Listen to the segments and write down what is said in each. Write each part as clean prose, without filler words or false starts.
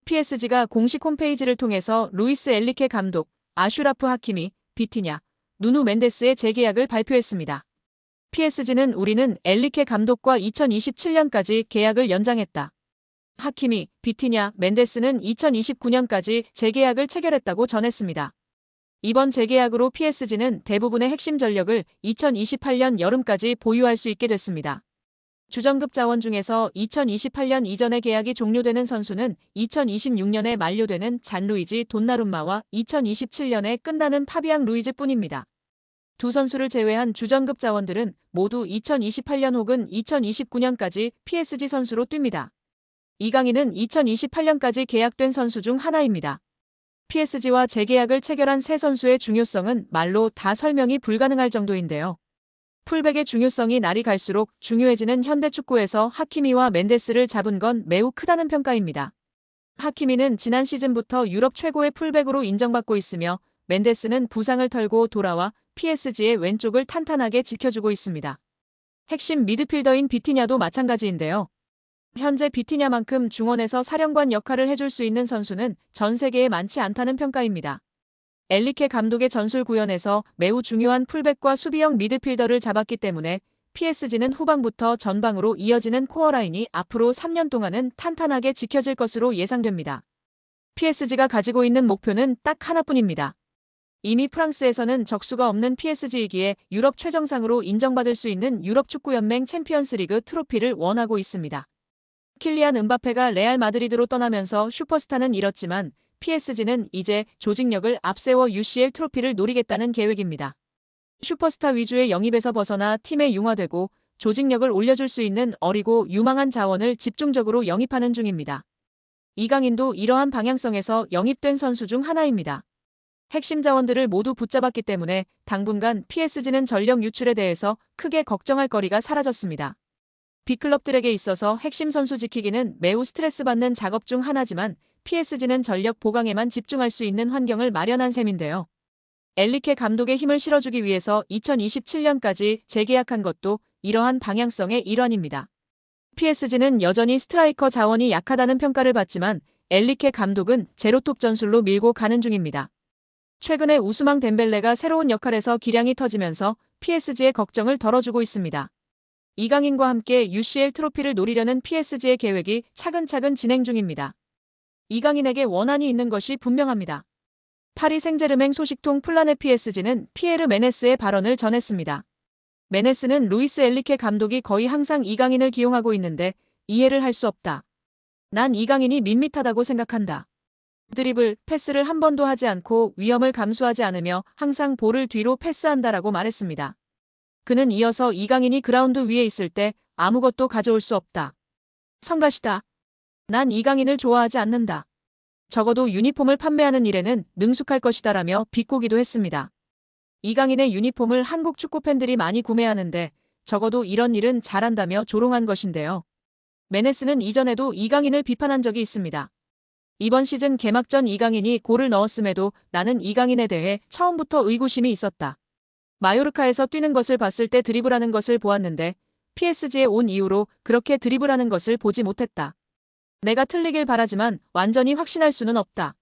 PSG가 공식 홈페이지를 통해서 루이스 엔리케 감독, 아슈라프 하키미, 비티냐, 누누 멘데스의 재계약을 발표했습니다. PSG는 우리는 엔리케 감독과 2027년까지 계약을 연장했다. 하키미, 비티냐, 멘데스는 2029년까지 재계약을 체결했다고 전했습니다. 이번 재계약으로 PSG는 대부분의 핵심 전력을 2028년 여름까지 보유할 수 있게 됐습니다. 주전급 자원 중에서 2028년 이전에 계약이 종료되는 선수는 2026년에 만료되는 잔루이지 돈나룸마와 2027년에 끝나는 파비앙 루이즈뿐입니다. 두 선수를 제외한 주전급 자원들은 모두 2028년 혹은 2029년까지 PSG 선수로 뜁니다. 이강인은 2028년까지 계약된 선수 중 하나입니다. PSG와 재계약을 체결한 세 선수의 중요성은 말로 다 설명이 불가능할 정도인데요. 풀백의 중요성이 날이 갈수록 중요해지는 현대축구에서 하키미와 멘데스를 잡은 건 매우 크다는 평가입니다. 하키미는 지난 시즌부터 유럽 최고의 풀백으로 인정받고 있으며 멘데스는 부상을 털고 돌아와 PSG의 왼쪽을 탄탄하게 지켜주고 있습니다. 핵심 미드필더인 비티냐도 마찬가지인데요. 현재 비티냐만큼 중원에서 사령관 역할을 해줄 수 있는 선수는 전 세계에 많지 않다는 평가입니다. 엔리케 감독의 전술 구현에서 매우 중요한 풀백과 수비형 미드필더를 잡았기 때문에 PSG는 후방부터 전방으로 이어지는 코어라인이 앞으로 3년 동안은 탄탄하게 지켜질 것으로 예상됩니다. PSG가 가지고 있는 목표는 딱 하나뿐입니다. 이미 프랑스에서는 적수가 없는 PSG이기에 유럽 최정상으로 인정받을 수 있는 유럽축구연맹 챔피언스리그 트로피를 원하고 있습니다. 킬리안 음바페가 레알 마드리드로 떠나면서 슈퍼스타는 잃었지만 PSG는 이제 조직력을 앞세워 UCL 트로피를 노리겠다는 계획입니다. 슈퍼스타 위주의 영입에서 벗어나 팀에 융화되고 조직력을 올려줄 수 있는 어리고 유망한 자원을 집중적으로 영입하는 중입니다. 이강인도 이러한 방향성에서 영입된 선수 중 하나입니다. 핵심 자원들을 모두 붙잡았기 때문에 당분간 PSG는 전력 유출에 대해서 크게 걱정할 거리가 사라졌습니다. B클럽들에게 있어서 핵심 선수 지키기는 매우 스트레스 받는 작업 중 하나지만 PSG는 전력 보강에만 집중할 수 있는 환경을 마련한 셈인데요. 엔리케 감독의 힘을 실어주기 위해서 2027년까지 재계약한 것도 이러한 방향성의 일환입니다. PSG는 여전히 스트라이커 자원이 약하다는 평가를 받지만 엔리케 감독은 제로톱 전술로 밀고 가는 중입니다. 최근에 우스망 덴벨레가 새로운 역할에서 기량이 터지면서 PSG의 걱정을 덜어주고 있습니다. 이강인과 함께 UCL 트로피를 노리려는 PSG의 계획이 차근차근 진행 중입니다. 이강인에게 원한이 있는 것이 분명합니다. 파리 생제르맹 소식통 플라넷 PSG는 피에르 메네스의 발언을 전했습니다. 메네스는 루이스 엔리케 감독이 거의 항상 이강인을 기용하고 있는데 이해를 할 수 없다. 난 이강인이 밋밋하다고 생각한다. 드리블, 패스를 한 번도 하지 않고 위험을 감수하지 않으며 항상 볼을 뒤로 패스한다라고 말했습니다. 그는 이어서 이강인이 그라운드 위에 있을 때 아무것도 가져올 수 없다. 성가시다. 난 이강인을 좋아하지 않는다. 적어도 유니폼을 판매하는 일에는 능숙할 것이다라며 비꼬기도 했습니다. 이강인의 유니폼을 한국 축구 팬들이 많이 구매하는데 적어도 이런 일은 잘한다며 조롱한 것인데요. 메네스는 이전에도 이강인을 비판한 적이 있습니다. 이번 시즌 개막 전 이강인이 골을 넣었음에도 나는 이강인에 대해 처음부터 의구심이 있었다. 마요르카에서 뛰는 것을 봤을 때 드리블하는 것을 보았는데 PSG에 온 이후로 그렇게 드리블하는 것을 보지 못했다. 내가 틀리길 바라지만 완전히 확신할 수는 없다.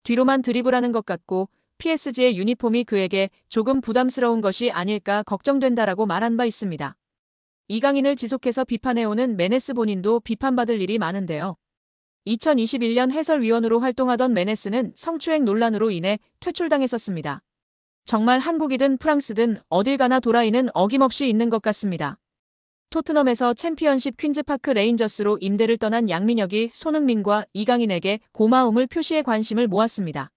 뒤로만 드리블하는 것 같고 PSG의 유니폼이 그에게 조금 부담스러운 것이 아닐까 걱정된다라고 말한 바 있습니다. 이강인을 지속해서 비판해오는 메네스 본인도 비판받을 일이 많은데요. 2021년 해설위원으로 활동하던 메네스는 성추행 논란으로 인해 퇴출당했었습니다. 정말 한국이든 프랑스든 어딜 가나 도라이는 어김없이 있는 것 같습니다. 토트넘에서 챔피언십 퀸즈파크 레인저스로 임대를 떠난 양민혁이 손흥민과 이강인에게 고마움을 표시해 관심을 모았습니다.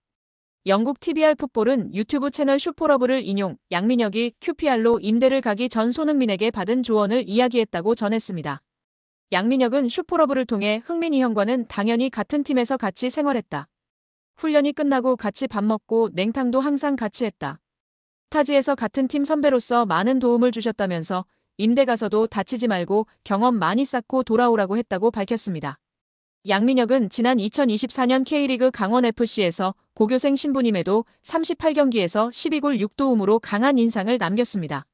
영국 TVR 풋볼은 유튜브 채널 슈퍼러브를 인용, 양민혁이 QPR로 임대를 가기 전 손흥민에게 받은 조언을 이야기했다고 전했습니다. 양민혁은 슈퍼러브를 통해 흥민이 형과는 당연히 같은 팀에서 같이 생활했다. 훈련이 끝나고 같이 밥 먹고 냉탕도 항상 같이 했다. 타지에서 같은 팀 선배로서 많은 도움을 주셨다면서 임대 가서도 다치지 말고 경험 많이 쌓고 돌아오라고 했다고 밝혔습니다. 양민혁은 지난 2024년 K리그 강원FC에서 고교생 신분임에도 38경기에서 12골 6도움으로 강한 인상을 남겼습니다.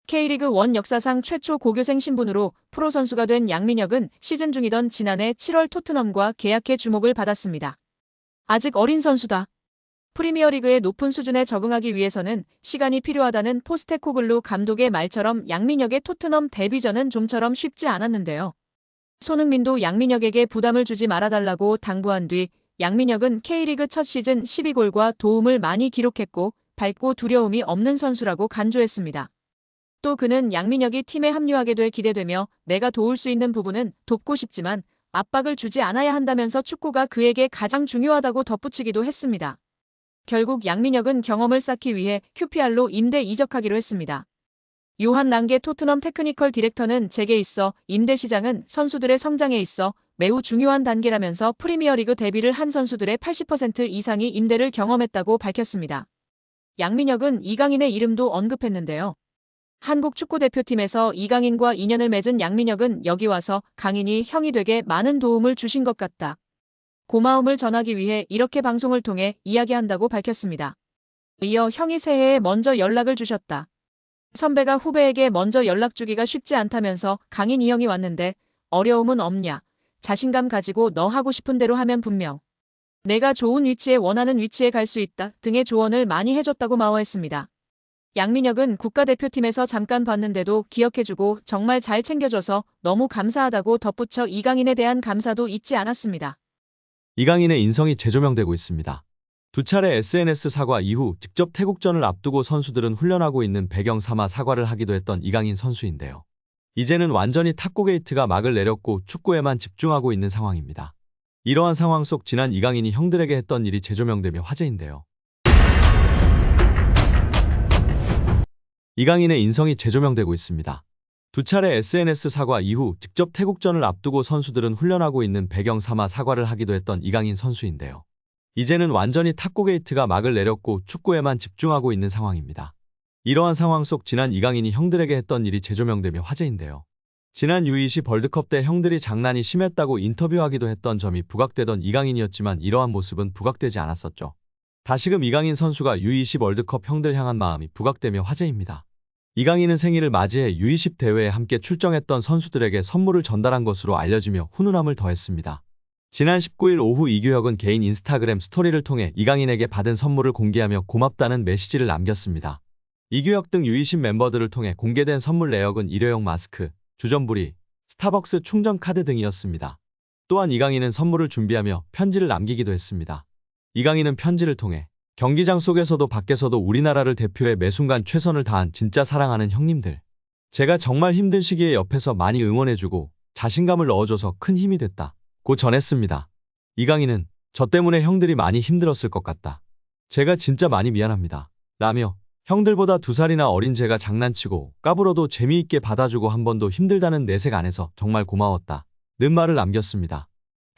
K리그 1 역사상 최초 고교생 신분으로 프로 선수가 된 양민혁은 시즌 중이던 지난해 7월 토트넘과 계약해 주목을 받았습니다. 아직 어린 선수다. 프리미어리그의 높은 수준에 적응하기 위해서는 시간이 필요하다는 포스테코글루 감독의 말처럼 양민혁의 토트넘 데뷔전은 좀처럼 쉽지 않았는데요. 손흥민도 양민혁에게 부담을 주지 말아달라고 당부한 뒤 양민혁은 K리그 첫 시즌 12골과 도움을 많이 기록했고 밝고 두려움이 없는 선수라고 간주했습니다. 또 그는 양민혁이 팀에 합류하게 돼 기대되며 내가 도울 수 있는 부분은 돕고 싶지만 압박을 주지 않아야 한다면서 축구가 그에게 가장 중요하다고 덧붙이기도 했습니다. 결국 양민혁은 경험을 쌓기 위해 QPR로 임대 이적하기로 했습니다. 요한 랑게 토트넘 테크니컬 디렉터는 제게 있어 임대 시장은 선수들의 성장에 있어 매우 중요한 단계라면서 프리미어리그 데뷔를 한 선수들의 80% 이상이 임대를 경험했다고 밝혔습니다. 양민혁은 이강인의 이름도 언급했는데요. 한국 축구대표팀에서 이강인과 인연을 맺은 양민혁은 여기 와서 강인이 형이 되게 많은 도움을 주신 것 같다. 고마움을 전하기 위해 이렇게 방송을 통해 이야기한다고 밝혔습니다. 이어 형이 새해에 먼저 연락을 주셨다. 선배가 후배에게 먼저 연락 주기가 쉽지 않다면서 강인 이 형이 왔는데 어려움은 없냐. 자신감 가지고 너 하고 싶은 대로 하면 분명. 내가 좋은 위치에 원하는 위치에 갈 수 있다 등의 조언을 많이 해줬다고 마워했습니다. 양민혁은 국가대표팀에서 잠깐 봤는데도 기억해주고 정말 잘 챙겨줘서 너무 감사하다고 덧붙여 이강인에 대한 감사도 잊지 않았습니다. 이강인의 인성이 재조명되고 있습니다. 두 차례 SNS 사과 이후 직접 태국전을 앞두고 선수들은 훈련하고 있는 배경 삼아 사과를 하기도 했던 이강인 선수인데요. 이제는 완전히 탁구 게이트가 막을 내렸고 축구에만 집중하고 있는 상황입니다. 이러한 상황 속 지난 이강인이 형들에게 했던 일이 재조명되며 화제인데요. 이강인의 인성이 재조명되고 있습니다. 두 차례 SNS 사과 이후 직접 태국전을 앞두고 선수들은 훈련하고 있는 배경 삼아 사과를 하기도 했던 이강인 선수인데요. 이제는 완전히 탁구 게이트가 막을 내렸고 축구에만 집중하고 있는 상황입니다. 이러한 상황 속 지난 이강인이 형들에게 했던 일이 재조명되며 화제인데요. 지난 U20 월드컵 때 형들이 장난이 심했다고 인터뷰하기도 했던 점이 부각되던 이강인이었지만 이러한 모습은 부각되지 않았었죠. 다시금 이강인 선수가 U20 월드컵 형들 향한 마음이 부각되며 화제입니다. 이강인은 생일을 맞이해 U20 대회에 함께 출정했던 선수들에게 선물을 전달한 것으로 알려지며 훈훈함을 더했습니다. 지난 19일 오후 이규혁은 개인 인스타그램 스토리를 통해 이강인에게 받은 선물을 공개하며 고맙다는 메시지를 남겼습니다. 이규혁 등 U20 멤버들을 통해 공개된 선물 내역은 일회용 마스크, 주전부리, 스타벅스 충전 카드 등이었습니다. 또한 이강인은 선물을 준비하며 편지를 남기기도 했습니다. 이강인은 편지를 통해 경기장 속에서도 밖에서도 우리나라를 대표해 매순간 최선을 다한 진짜 사랑하는 형님들. 제가 정말 힘든 시기에 옆에서 많이 응원해주고 자신감을 넣어줘서 큰 힘이 됐다. 고 전했습니다. 이강인은 저 때문에 형들이 많이 힘들었을 것 같다. 제가 진짜 많이 미안합니다. 라며 형들보다 2살이나 어린 제가 장난치고 까불어도 재미있게 받아주고 한 번도 힘들다는 내색 안 해서 정말 고마웠다. 는 말을 남겼습니다.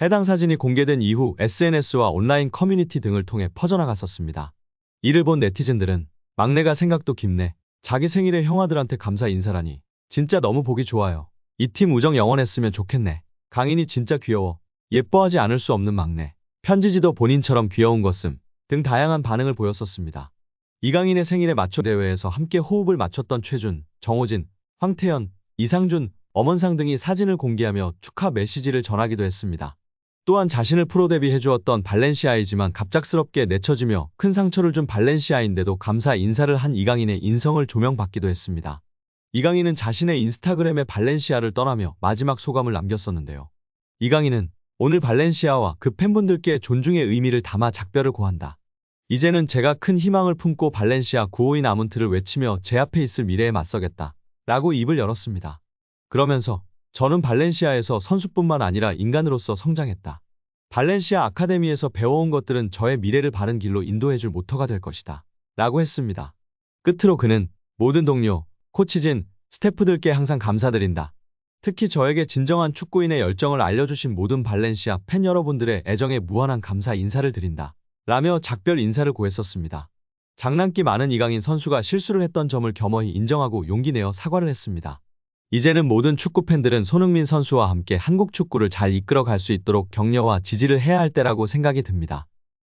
해당 사진이 공개된 이후 SNS와 온라인 커뮤니티 등을 통해 퍼져나갔었습니다. 이를 본 네티즌들은 막내가 생각도 깊네. 자기 생일에 형아들한테 감사 인사라니. 진짜 너무 보기 좋아요. 이 팀 우정 영원했으면 좋겠네. 강인이 진짜 귀여워. 예뻐하지 않을 수 없는 막내. 편지지도 본인처럼 귀여운 것음 등 다양한 반응을 보였었습니다. 이강인의 생일에 맞춰 대회에서 함께 호흡을 맞췄던 최준, 정호진, 황태현, 이상준, 엄원상 등이 사진을 공개하며 축하 메시지를 전하기도 했습니다. 또한 자신을 프로 데뷔해주었던 발렌시아이지만 갑작스럽게 내쳐지며 큰 상처를 준 발렌시아인데도 감사 인사를 한 이강인의 인성을 조명받기도 했습니다. 이강인은 자신의 인스타그램에 발렌시아를 떠나며 마지막 소감을 남겼었는데요. 이강인은 오늘 발렌시아와 그 팬분들께 존중의 의미를 담아 작별을 고한다. 이제는 제가 큰 희망을 품고 발렌시아 952 아문트를 외치며 제 앞에 있을 미래에 맞서겠다. 라고 입을 열었습니다. 그러면서 저는 발렌시아에서 선수뿐만 아니라 인간으로서 성장했다. 발렌시아 아카데미에서 배워온 것들은 저의 미래를 바른 길로 인도해줄 모터가 될 것이다. 라고 했습니다. 끝으로 그는 모든 동료, 코치진, 스태프들께 항상 감사드린다. 특히 저에게 진정한 축구인의 열정을 알려주신 모든 발렌시아 팬 여러분들의 애정에 무한한 감사 인사를 드린다. 라며 작별 인사를 고했었습니다. 장난기 많은 이강인 선수가 실수를 했던 점을 겸허히 인정하고 용기 내어 사과를 했습니다. 이제는 모든 축구팬들은 손흥민 선수와 함께 한국 축구를 잘 이끌어 갈 수 있도록 격려와 지지를 해야 할 때라고 생각이 듭니다.